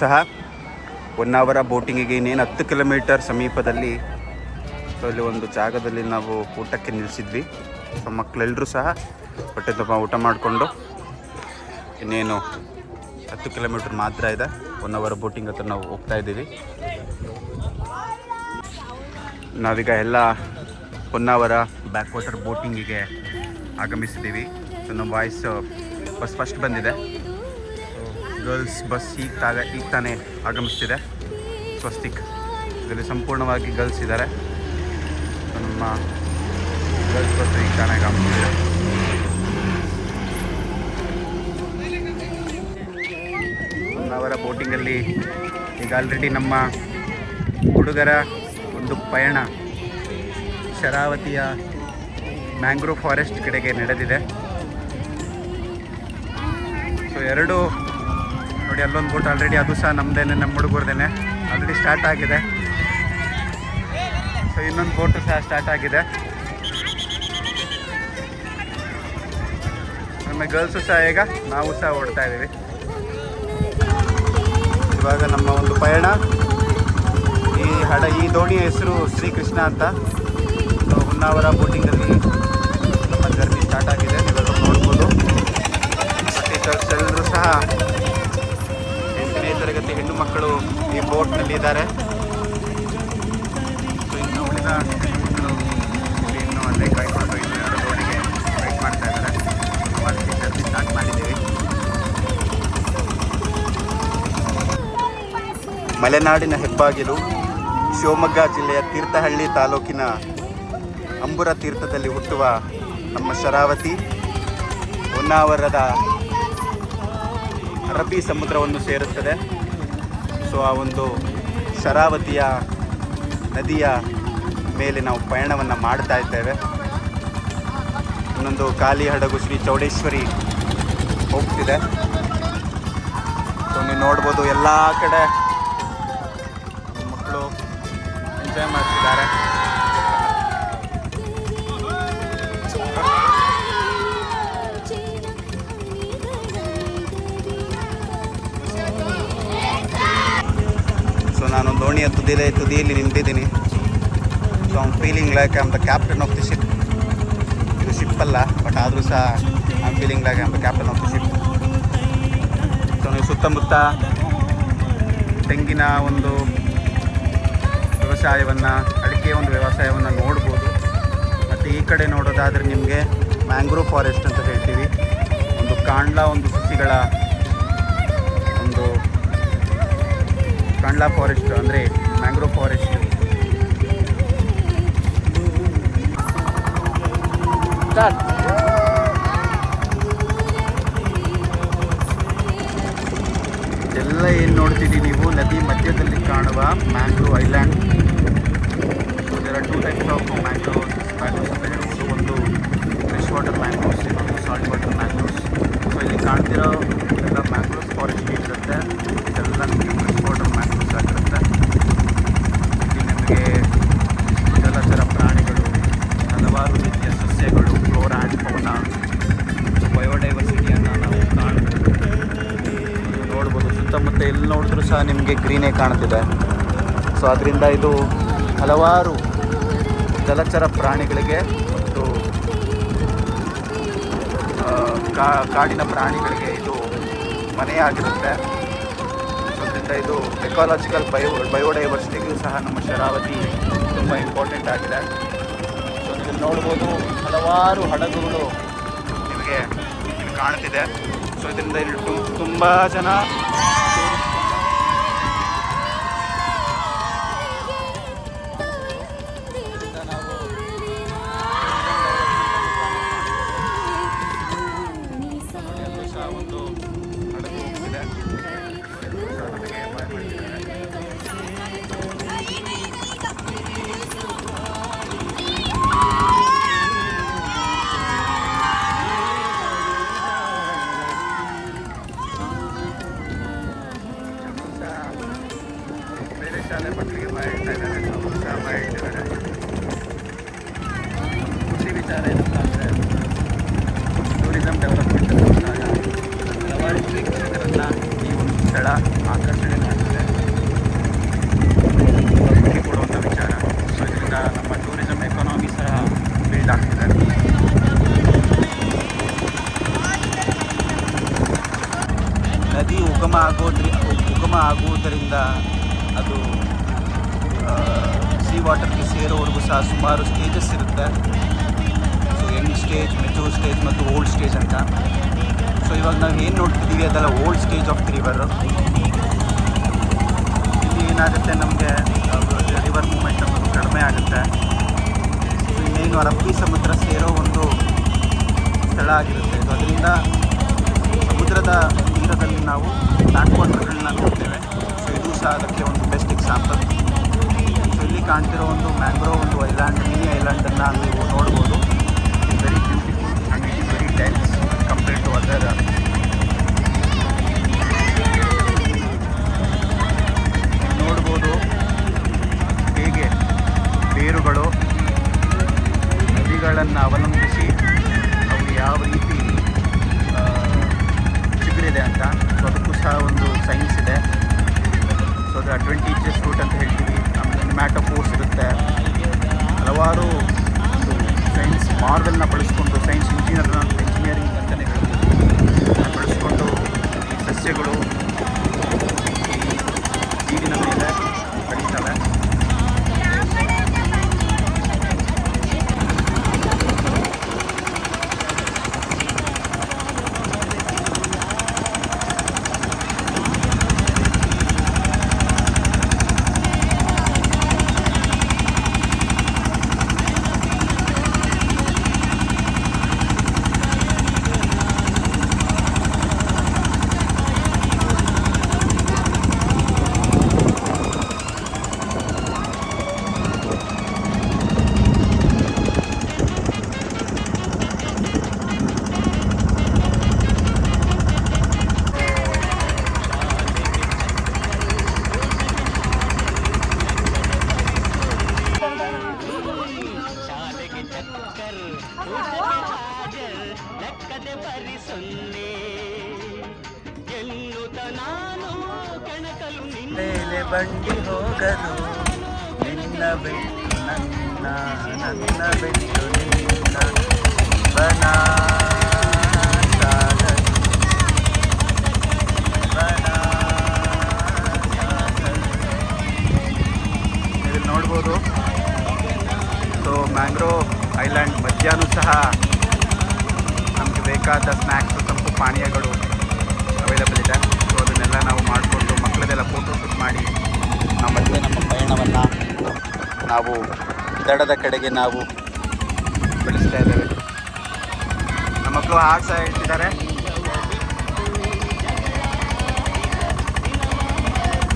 ಸಹ ಹೊನ್ನಾವರ ಬೋಟಿಂಗಿಗೆ ಇನ್ನೇನು 10 ಕಿಲೋಮೀಟರ್ ಸಮೀಪದಲ್ಲಿ. ಸೊ ಇಲ್ಲಿ ಒಂದು ಜಾಗದಲ್ಲಿ ನಾವು ಊಟಕ್ಕೆ ನಿಲ್ಲಿಸಿದ್ವಿ. ಸೊ ಮಕ್ಕಳೆಲ್ಲರೂ ಸಹ ಹೊಟ್ಟೆ ತುಂಬ ಊಟ ಮಾಡಿಕೊಂಡು ಇನ್ನೇನು 10 ಕಿಲೋಮೀಟರ್ ಮಾತ್ರ ಇದೆ. ಹೊನ್ನಾವರ ಬೋಟಿಂಗ್ ಹತ್ರ ನಾವು ಹೋಗ್ತಾ ಇದ್ದೀವಿ. ನಾವೀಗ ಎಲ್ಲ ಹೊನ್ನಾವರ ಬ್ಯಾಕ್ ವಾಟರ್ ಬೋಟಿಂಗಿಗೆ ಆಗಮಿಸಿದ್ದೀವಿ. ಸೊ ನಮ್ಮ ವಾಯ್ಸ್ ಬಸ್ ಫಸ್ಟ್ ಬಂದಿದೆ. ಗರ್ಲ್ಸ್ ಬಸ್ ಈಗ ತಾನೇ ಆಗಮಿಸ್ತಿದೆ. ಸ್ವಸ್ತಿಕ್ ಇದರಲ್ಲಿ ಸಂಪೂರ್ಣವಾಗಿ ಗರ್ಲ್ಸ್ ಇದ್ದಾರೆ. ನಮ್ಮ ಗರ್ಲ್ಸ್ ಬಸ್ ಈಗ ತಾನೇ ಆಗಮಿಸ್ತಿದೆ. ಅವರ ಬೋಟಿಂಗಲ್ಲಿ ಈಗ ಆಲ್ರೆಡಿ ನಮ್ಮ ಹುಡುಗರ ಒಂದು ಪಯಣ ಶರಾವತಿಯ ಮ್ಯಾಂಗ್ರೋವ್ ಫಾರೆಸ್ಟ್ ಕಡೆಗೆ ನಡೆದಿದೆ. ಸೊ ಎರಡು ನೋಡಿ, ಅಲ್ಲೊಂದು ಬೋಟ್ ಆಲ್ರೆಡಿ ಅದು ಸಹ ನಮ್ಮದೇನೆ, ನಮ್ಮ ಹುಡುಗರದೇನೆ ಆಲ್ರೆಡಿ ಸ್ಟಾರ್ಟ್ ಆಗಿದೆ. ಸೊ ಇನ್ನೊಂದು ಬೋಟು ಸಹ ಸ್ಟಾರ್ಟ್ ಆಗಿದೆ. ನಮ್ಮ ಗರ್ಲ್ಸು ಸಹ ಈಗ ನಾವು ಸಹ ಓಡ್ತಾ ಇದ್ದೀವಿ. ಇವಾಗ ನಮ್ಮ ಒಂದು ಪಯಣ ಈ ದೋಣಿಯ ಹೆಸರು ಶ್ರೀಕೃಷ್ಣ ಅಂತ. ಹೊನ್ನಾವರ ಬೋಟಿಂಗಲ್ಲಿ ನಮ್ಮ ಜರ್ನಿ ಸ್ಟಾರ್ಟ್ ಆಗಿದೆ. ನೀವೆಲ್ಲರೂ ನೋಡ್ಬೋದು. ಟೀಚರ್ಸ್ ಎಲ್ಲರೂ ಸಹ 8ನೇ ತರಗತಿ ಹೆಣ್ಣು ಮಕ್ಕಳು ಈ ಬೋಟ್ನಲ್ಲಿ ಇದ್ದಾರೆ. ಸೊ ಇನ್ನು ಉಳಿದ ಹೆಣ್ಣುಮಕ್ಕಳು ಇನ್ನೂ ಅಲ್ಲೇ ಕಾಯ್ಕೊಂಡು ಇನ್ನು ಎರಡು ದೋಣಿಗೆ ವೆಯ್ಟ್ ಮಾಡ್ತಾ ಇದ್ದಾರೆ. ನಾವು ಜರ್ನಿ ಸ್ಟಾರ್ಟ್ ಮಾಡಿದ್ದೀವಿ. ಮಲೆನಾಡಿನ ಹೆಬ್ಬಾಗಿಲು ಶಿವಮೊಗ್ಗ ಜಿಲ್ಲೆಯ ತೀರ್ಥಹಳ್ಳಿ ತಾಲೂಕಿನ ಅಂಬುರ ತೀರ್ಥದಲ್ಲಿ ಹುಟ್ಟುವ ನಮ್ಮ ಶರಾವತಿ ಹೊನ್ನಾವರದ ಅರಬ್ಬಿ ಸಮುದ್ರವನ್ನು ಸೇರುತ್ತದೆ. ಸೊ ಆ ಒಂದು ಶರಾವತಿಯ ನದಿಯ ಮೇಲೆ ನಾವು ಪಯಣವನ್ನು ಮಾಡ್ತಾ ಇದ್ದೇವೆ. ಇನ್ನೊಂದು ಖಾಲಿ ಹಡಗು ಶ್ರೀ ಚೌಡೇಶ್ವರಿ ಹೋಗ್ತಿದೆ. ಸೊ ನೀವು ನೋಡ್ಬೋದು, ಎಲ್ಲ ಕಡೆ ಮಕ್ಕಳು ಎಂಜಾಯ್ ಮಾಡ್ತಿದ್ದಾರೆ. ಸೊ ನಾನು ದೋಣಿಯ ತುದಿಯಲ್ಲಿ ನಿಂತಿದ್ದೀನಿ. So I am feeling like I am the captain of the ship. ಇದು ಶಿಪ್ ಅಲ್ಲ, ಬಟ್ ಆದರೂ ಸಹ I am feeling like I am the captain of the ship. So ನೀವು ಸುತ್ತಮುತ್ತ ತೆಂಗಿನ ಒಂದು ವ್ಯವಸಾಯವನ್ನು, ಅಡಿಕೆ ಒಂದು ವ್ಯವಸಾಯವನ್ನು ನೋಡ್ಬೋದು. ಮತ್ತು ಈ ಕಡೆ ನೋಡೋದಾದರೆ ನಿಮಗೆ ಮ್ಯಾಂಗ್ರೋವ್ ಫಾರೆಸ್ಟ್ ಅಂತ ಹೇಳ್ತೀವಿ. ಒಂದು ಕಾಂಡ್ಲಾ ಒಂದು ಸಸಿಗಳ ಒಂದು ಕಾಂಡ್ಲಾ ಫಾರೆಸ್ಟ್ ಅಂದರೆ ಮ್ಯಾಂಗ್ರೋವ್ ಫಾರೆಸ್ಟ್. ಎಲ್ಲ ಏನು ನೋಡ್ತೀರಿ ನೀವು, ನದಿ ಮಧ್ಯದಲ್ಲಿ ಕಾಣುವ mangrove island. There are 2 types of mangroves ಅಂತ ಹೇಳ್ಬೋದು. ಒಂದು ಫ್ರೆಶ್ ವಾಟರ್ ಮ್ಯಾಂಗ್ರೋವ್ಸ್, ಇನ್ನೊಂದು ಸಾಲ್ಟ್ ವಾಟರ್ ಮ್ಯಾಂಗ್ರೋವ್ಸ್. ಸೊ ಇಲ್ಲಿ ಕಾಣ್ತಿರೋ ಎಲ್ಲ ಮ್ಯಾಂಗ್ರೋವ್ಸ್ ಫಾರೆಸ್ಟ್ ಇರುತ್ತೆ. ಇದೆಲ್ಲ ನಿಮಗೆ ಫ್ರೆಶ್ ವಾಟರ್ ಮ್ಯಾಂಗ್ರೋವ್ಸ್ ಆಗಿರುತ್ತೆ. ಇಲ್ಲಿ ನಿಮಗೆ ಜಲಚರ ಪ್ರಾಣಿಗಳು, ಹಲವಾರು ರೀತಿಯ ಸಸ್ಯಗಳು, ಫ್ಲೋರಾ ಆ್ಯಂಡ್ ಫೌನಾ, ಬಯೋಡೈವರ್ಸಿಟಿಯನ್ನು ನಾವು ನೋಡ್ಬೋದು. ಸುತ್ತಮುತ್ತ ಎಲ್ಲಿ ನೋಡಿದ್ರೂ ಸಹ ನಿಮಗೆ ಗ್ರೀನೇ ಕಾಣ್ತಿದೆ. ಸೊ ಅದರಿಂದ ಇದು ಹಲವಾರು ಜಲಚರ ಪ್ರಾಣಿಗಳಿಗೆ ಮತ್ತು ಕಾಡಿನ ಪ್ರಾಣಿಗಳಿಗೆ ಇದು ಮನೆಯಾಗಿರುತ್ತೆ. ಸೊ ಅದರಿಂದ ಇದು ಎಕಾಲಜಿಕಲ್ ಬಯೋಡೈವರ್ಸಿಟಿಗೂ ಸಹ ನಮ್ಮ ಶರಾವತಿ ತುಂಬ ಇಂಪಾರ್ಟೆಂಟ್ ಆಗಿದೆ. ಸೊ ನೀವು ನೋಡ್ಬೋದು, ಹಲವಾರು ಹಡಗುಗಳು ನಿಮಗೆ ಕಾಣ್ತಿದೆ. ಸೊ ಇದರಿಂದ ಇಲ್ಲಿ ತುಂಬ ಜನ ಒಂದು ಹಡಗು ಹೋಗ್ತಿದೆ. ಬೇರೆ ಶಾಲೆ ಮಕ್ಕಳಿಗೆ ಹೇಳ್ತಾ ಇದ್ದಾರೆ, ಅವರು ಸಹ ಹೇಳ್ತಿದ್ದಾರೆ. ಖುಷಿ ವಿಚಾರ ಏನಂತ ಅಂದರೆ ಟೂರಿಸಂ ಡೆವಲಪ್ಮೆಂಟ್ ಹಲವಾರು ಪ್ರೇಕ್ಷಕರನ್ನು ಈ ಒಂದು ಸ್ಥಳ ಆಕರ್ಷಣೆ ಉಗಮ ಆಗುವುದರಿಂದ ಅದು ಸಿ ವಾಟರ್ಗೆ ಸೇರೋವರೆಗೂ ಸಹ ಸುಮಾರು ಸ್ಟೇಜಸ್ ಇರುತ್ತೆ. So Young stage, mature stage ಮತ್ತು ಓಲ್ಡ್ ಸ್ಟೇಜ್ ಅಂತ. ಸೊ ಇವಾಗ ನಾವು ಏನು ನೋಡ್ತಿದ್ದೀವಿ ಅದೆಲ್ಲ old stage of the river. ಇಲ್ಲಿ ಏನಾಗುತ್ತೆ, ನಮಗೆ ರಿವರ್ ಮೂಮೆಂಟ್ ಅನ್ನೋದು ಕಡಿಮೆ ಆಗುತ್ತೆ. ಸೊ ಇನ್ನೇನು ಅರಬ್ಬಿ ಸಮುದ್ರ ಸೇರೋ ಒಂದು ಸ್ಥಳ ಆಗಿರುತ್ತೆ ಇದು. ಅದರಿಂದ ಸಮುದ್ರದ ತೀರದಲ್ಲಿ ನಾವು ಬ್ಯಾಕ್ ವಾಟರ್ಗಳನ್ನ ನೋಡ್ತೇವೆ. ಸೊ ಇದು ಸಹ ಅದಕ್ಕೆ ಒಂದು ಬೆಸ್ಟ್ ಎಕ್ಸಾಂಪಲ್. ಸೊ ಇಲ್ಲಿ ಕಾಣ್ತಿರೋ ಒಂದು ಮ್ಯಾಂಗ್ರೋವ್ ಒಂದು ಐಲ್ಯಾಂಡ್, ಮಿನಿ ಐಲ್ಯಾಂಡನ್ನು ನೀವು ನೋಡ್ಬೋದು. It's very beautiful and it is very dense compared to other. ನೋಡ್ಬೋದು ಹೇಗೆ ಬೇರುಗಳು ನದಿಗಳನ್ನು ಅವಲಂಬಿಸಿ ಅವು ಯಾವ ರೀತಿ ಚಿಗುರಿದೆ ಅಂತ. ಸೊ ಅದಕ್ಕೂ ಸಹ ಒಂದು ಸೈನ್ಸ್ ಇದೆ. ಸೊ ಅದು ಅಡ್ವೆಂಟೇಜಸ್ ರೂಟ್ ಅಂತ ಹೇಳ್ತೀವಿ. ಆಮೇಲೆ ನಿಮ್ಯಾಟೋಫೋರ್ಸ್ ಇರುತ್ತೆ. ಹಲವಾರು ಸೈನ್ಸ್ ಮಾರ್ವೆಲ್ನ ಬಳಸ್ಕೊಂಡು, ಸೈನ್ಸ್ ಇಂಜಿನಿಯರಿಂಗ್ ಅಂತಲೇ ಹೇಳ್ಬೋದು, ಬಳಸ್ಕೊಂಡು ಈ ಸಸ್ಯಗಳು ನೀರಿನ ಮೇಲೆ ಬೆಳೀತವೆ. ಮೇಲೆ ಬಂಡಿ ಹೋಗದು ನಿನ್ನ ಬಿಟ್ಟು ನನ್ನ ಬಿಟ್ಟು ನಿನ್ನ ಬನ ಇಲ್ಲಿ ನೋಡ್ಬೋದು. ಸೊ ಮ್ಯಾಂಗ್ರೋವ್ ಐಲ್ಯಾಂಡ್ ಮಧ್ಯಾಹ್ನ ಸಹ ನಮಗೆ ಬೇಕಾದ ಸ್ನ್ಯಾಕ್ಸು, ತಂಪು ಪಾನೀಯಗಳು ಅವೈಲೇಬಲ್ ಇದೆ. ಸೊ ಅದನ್ನೆಲ್ಲ ನಾವು ಮಾಡಿಕೊಂಡು ಮಕ್ಕಳದೆಲ್ಲ ಫೋಟೋಶೂಟ್ ಮಾಡಿ ಮತ್ತೆ ನಮ್ಮ ಪಯಣವನ್ನು ನಾವು ದಡದ ಕಡೆಗೆ ನಾವು ಬೆಳೆಸ್ತಾ ಇದ್ದೇವೆ. ನಮ್ಮ ಮಕ್ಕಳು ಹಾಗೆ ಸಹ ಹೇಳ್ತಿದ್ದಾರೆ.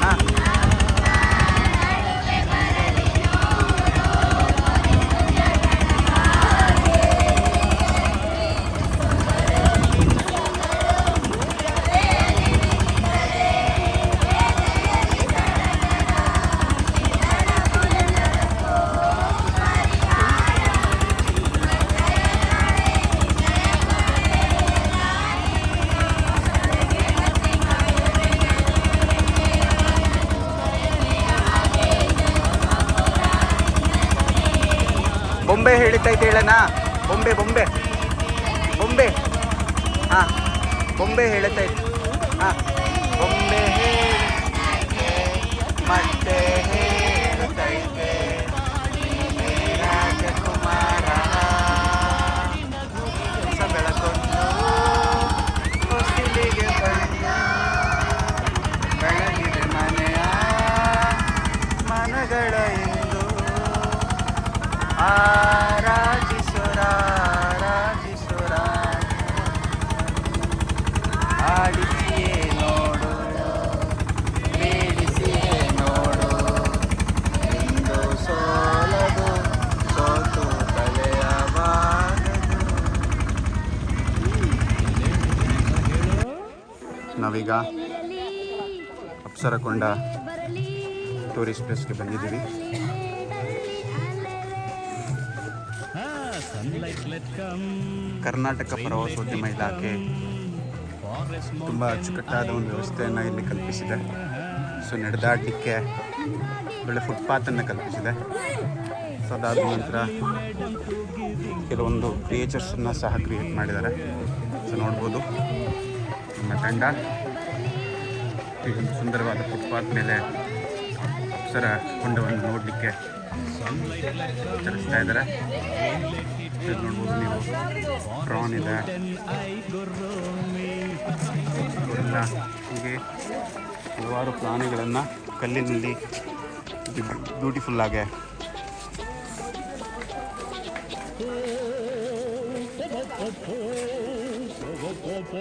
ಹಾಂ, ಬೊಂಬೆ ಹೇಳಿತೈತೆ ಹೇಳನಾ? ಬೊಂಬೆ ಬೊಂಬೆ ಬೊಂಬೆ ಹಾಂ, ಬೊಂಬೆ ಹೇಳುತ್ತೈತೆ. ಹಾಂ, ಬೊಂಬೆ ಮತ್ತೆ ಹೇಳುತ್ತೈತೆ ರಾಜಕುಮಾರ ಹೊಸ ಬೆಳಕೊಂಡು ಹೊಸಿಲಿಗೆ ಬಂದು ಬೆಳಗಿದೆ ಮನೆಯ ಮನಗಳ ಎಂದು ಆರಾಧಿಸುರ ಆಡಿಸಿಯೇ ನೋಡು, ಬೇಡಿಸಿಯೇ ನೋಡು, ಎಂದು ಸೋಲದು ಸೋತು ತಲೆಯಬಾರದು. ನಾವೀಗ ಅಪ್ಸರಕೊಂಡ ಟೂರಿಸ್ಟ್ ಪ್ಲೇಸ್ಗೆ ಬಂದಿದ್ದೀವಿ. ಕರ್ನಾಟಕ ಪ್ರವಾಸೋದ್ಯಮ ಇಲಾಖೆ ತುಂಬ ಅಚ್ಚುಕಟ್ಟಾದ ಒಂದು ವ್ಯವಸ್ಥೆಯನ್ನು ಇಲ್ಲಿ ಕಲ್ಪಿಸಿದೆ. ಸೊ ನಡೆದಾಡಲಿಕ್ಕೆ ಒಳ್ಳೆ ಫುಟ್ಪಾತನ್ನು ಕಲ್ಪಿಸಿದೆ. ಸೊ ಅದಾದ ನಂತರ ಕೆಲವೊಂದು ಕ್ರಿಯೇಚರ್ಸನ್ನು ಸಹ ಕ್ರಿಯೇಟ್ ಮಾಡಿದ್ದಾರೆ. ಸೊ ನೋಡ್ಬೋದು ನಮ್ಮ ತಂಡ ಈ ಒಂದು ಸುಂದರವಾದ ಫುಟ್ಪಾತ್ ಮೇಲೆ ಅಪ್ಸರ ಹೊಂಡವನ್ನು ನೋಡಲಿಕ್ಕೆ ಚಲಿಸ್ತಾ ಇದ್ದಾರೆ. ಇದು ನೋಡ್ಬೋದು ನೀವು, ಪ್ರಾನ್ ಇದೆ, ಇವರೆಲ್ಲ ಹೀಗೆ ಹಲವಾರು ಪ್ರಾಣಿಗಳನ್ನು ಕಲ್ಲಿನಲ್ಲಿ ಬ್ಯೂಟಿಫುಲ್ಲಾಗೆ